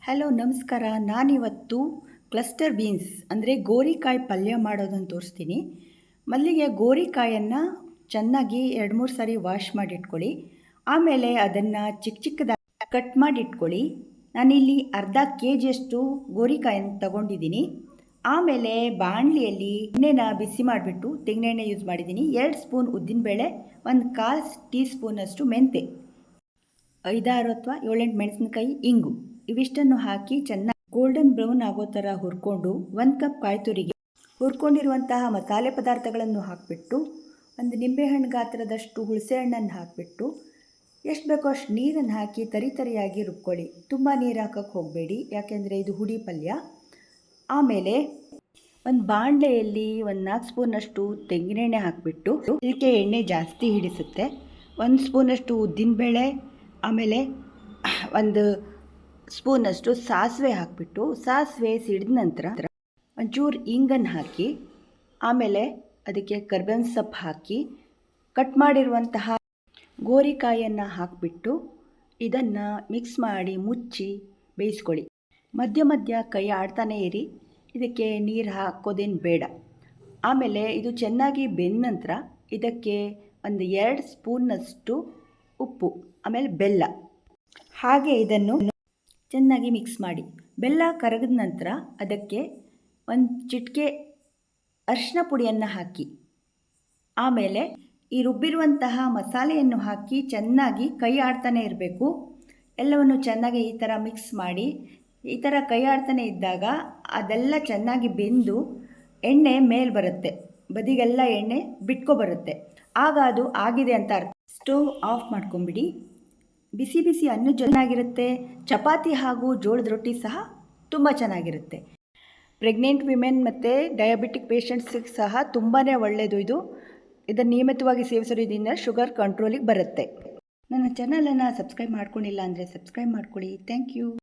Hello ನಮಸ್ಕಾರ. ನಾನಿವತ್ತು cluster beans ಅಂದರೆ ಗೋರಿಕಾಯಿ ಪಲ್ಯ ಮಾಡೋದನ್ನು ತೋರಿಸ್ತೀನಿ. ಮೊದಲಿಗೆ ಗೋರಿಕಾಯನ್ನು ಚೆನ್ನಾಗಿ 2-3 ಸಾರಿ ವಾಶ್ ಮಾಡಿಟ್ಕೊಳ್ಳಿ. ಆಮೇಲೆ ಅದನ್ನು ಚಿಕ್ಕ ಚಿಕ್ಕದಾಗಿ ಕಟ್ ಮಾಡಿಟ್ಕೊಳ್ಳಿ. ನಾನಿಲ್ಲಿ ಅರ್ಧ ಕೆಜಿಯಷ್ಟು ಗೋರಿಕಾಯನ್ನು ತಗೊಂಡಿದ್ದೀನಿ. ಆಮೇಲೆ ಬಾಣಲಿಯಲ್ಲಿ ಎಣ್ಣೆನ ಬಿಸಿ ಮಾಡಿಬಿಟ್ಟು ತೆಂಗಿನೆಣ್ಣೆ ಯೂಸ್ ಮಾಡಿದ್ದೀನಿ. 2 ಸ್ಪೂನ್ ಉದ್ದಿನಬೇಳೆ, 1/4 ಟೀ ಸ್ಪೂನಷ್ಟು ಮೆಂತೆ, 5-6 ಅಥವಾ 7-8 ಮೆಣಸಿನಕಾಯಿ, ಇಂಗು ಇವಿಷ್ಟನ್ನು ಹಾಕಿ ಚೆನ್ನಾಗಿ ಗೋಲ್ಡನ್ ಬ್ರೌನ್ ಆಗೋ ಥರ ಹುರ್ಕೊಂಡು 1 ಕಪ್ ಕಾಯಿ ತುರಿಗೆ ಹುರ್ಕೊಂಡಿರುವಂತಹ ಮಸಾಲೆ ಪದಾರ್ಥಗಳನ್ನು ಹಾಕಿಬಿಟ್ಟು ಒಂದು ನಿಂಬೆಹಣ್ಣು ಗಾತ್ರದಷ್ಟು ಹುಣಸೆ ಹಣ್ಣನ್ನು ಹಾಕಿಬಿಟ್ಟು ಎಷ್ಟು ಬೇಕೋ ಅಷ್ಟು ನೀರನ್ನು ಹಾಕಿ ತರಿಯಾಗಿ ರುಬ್ಕೊಳ್ಳಿ. ತುಂಬ ನೀರು ಹಾಕೋಕ್ಕೆ ಹೋಗಬೇಡಿ, ಯಾಕೆಂದರೆ ಇದು ಹುಡಿ ಪಲ್ಯ. ಆಮೇಲೆ ಒಂದು ಬಾಣಲೆಯಲ್ಲಿ 4 ಸ್ಪೂನಷ್ಟು ತೆಂಗಿನೆಣ್ಣೆ ಹಾಕಿಬಿಟ್ಟು, ಇದಕ್ಕೆ ಎಣ್ಣೆ ಜಾಸ್ತಿ ಹಿಡಿಸುತ್ತೆ. 1 ಸ್ಪೂನಷ್ಟು ಉದ್ದಿನಬೇಳೆ, ಆಮೇಲೆ 1 ಸ್ಪೂನಷ್ಟು ಸಾಸಿವೆ ಹಾಕಿಬಿಟ್ಟು, ಸಾಸಿವೆ ಸಿಡಿದ ನಂತರ ಒಂಚೂರು ಇಂಗನ್ನು ಹಾಕಿ, ಆಮೇಲೆ ಅದಕ್ಕೆ ಕರ್ಬೇವಿನ ಸೊಪ್ಪು ಹಾಕಿ ಕಟ್ ಮಾಡಿರುವಂತಹ ಗೋರಿಕಾಯನ್ನು ಹಾಕಿಬಿಟ್ಟು ಇದನ್ನು ಮಿಕ್ಸ್ ಮಾಡಿ ಮುಚ್ಚಿ ಬೇಯಿಸ್ಕೊಳ್ಳಿ. ಮಧ್ಯ ಮಧ್ಯ ಕೈ ಆಡ್ತಾನೆ ಇರಿ, ಇದಕ್ಕೆ ನೀರು ಹಾಕೋದೇನು ಬೇಡ. ಆಮೇಲೆ ಇದು ಚೆನ್ನಾಗಿ ಬೆಂದ ನಂತರ ಇದಕ್ಕೆ 2 ಸ್ಪೂನ್ನಷ್ಟು ಉಪ್ಪು, ಆಮೇಲೆ ಬೆಲ್ಲ ಹಾಗೆ ಇದನ್ನು ಚೆನ್ನಾಗಿ ಮಿಕ್ಸ್ ಮಾಡಿ. ಬೆಲ್ಲ ಕರಗಿದ ನಂತರ ಅದಕ್ಕೆ 1 ಚಿಟಿಕೆ ಅರಿಶಿನ ಪುಡಿಯನ್ನು ಹಾಕಿ, ಆಮೇಲೆ ಈ ರುಬ್ಬಿರುವಂತಹ ಮಸಾಲೆಯನ್ನು ಹಾಕಿ ಚೆನ್ನಾಗಿ ಕೈ ಆಡ್ತಾನೆ ಇರಬೇಕು. ಎಲ್ಲವನ್ನು ಚೆನ್ನಾಗಿ ಈ ಥರ ಮಿಕ್ಸ್ ಮಾಡಿ, ಈ ಥರ ಕೈ ಆಡ್ತಾನೆ ಇದ್ದಾಗ ಅದೆಲ್ಲ ಚೆನ್ನಾಗಿ ಬೆಂದು ಎಣ್ಣೆ ಮೇಲೆ ಬರುತ್ತೆ, ಬದಿಗೆಲ್ಲ ಎಣ್ಣೆ ಬಿಟ್ಕೊಬರುತ್ತೆ. ಆಗ ಅದು ಆಗಿದೆ ಅಂತ ಅರ್ಥ. ಸ್ಟವ್ ಆಫ್ ಮಾಡ್ಕೊಂಬಿಡಿ. ಬಿಸಿ ಬಿಸಿ ಅನ್ನ ಚೆನ್ನಾಗಿರುತ್ತೆ. ಚಪಾತಿ ಹಾಗೂ ಜೋಳದ ರೊಟ್ಟಿ ಸಹ ತುಂಬ ಚೆನ್ನಾಗಿರುತ್ತೆ. ಪ್ರೆಗ್ನೆಂಟ್ ವಿಮೆನ್ ಮತ್ತು ಡಯಾಬಿಟಿಕ್ ಪೇಷಂಟ್ಸಿಗೆ ಸಹ ತುಂಬಾ ಒಳ್ಳೆಯದು ಇದನ್ನು ನಿಯಮಿತವಾಗಿ ಸೇವಿಸೋದ್ರಿಂದ ಶುಗರ್ ಕಂಟ್ರೋಲಿಗೆ ಬರುತ್ತೆ. ನನ್ನ ಚಾನಲನ್ನು ಸಬ್ಸ್ಕ್ರೈಬ್ ಮಾಡ್ಕೊಂಡಿಲ್ಲ ಅಂದರೆ ಸಬ್ಸ್ಕ್ರೈಬ್ ಮಾಡ್ಕೊಳ್ಳಿ. Thank you.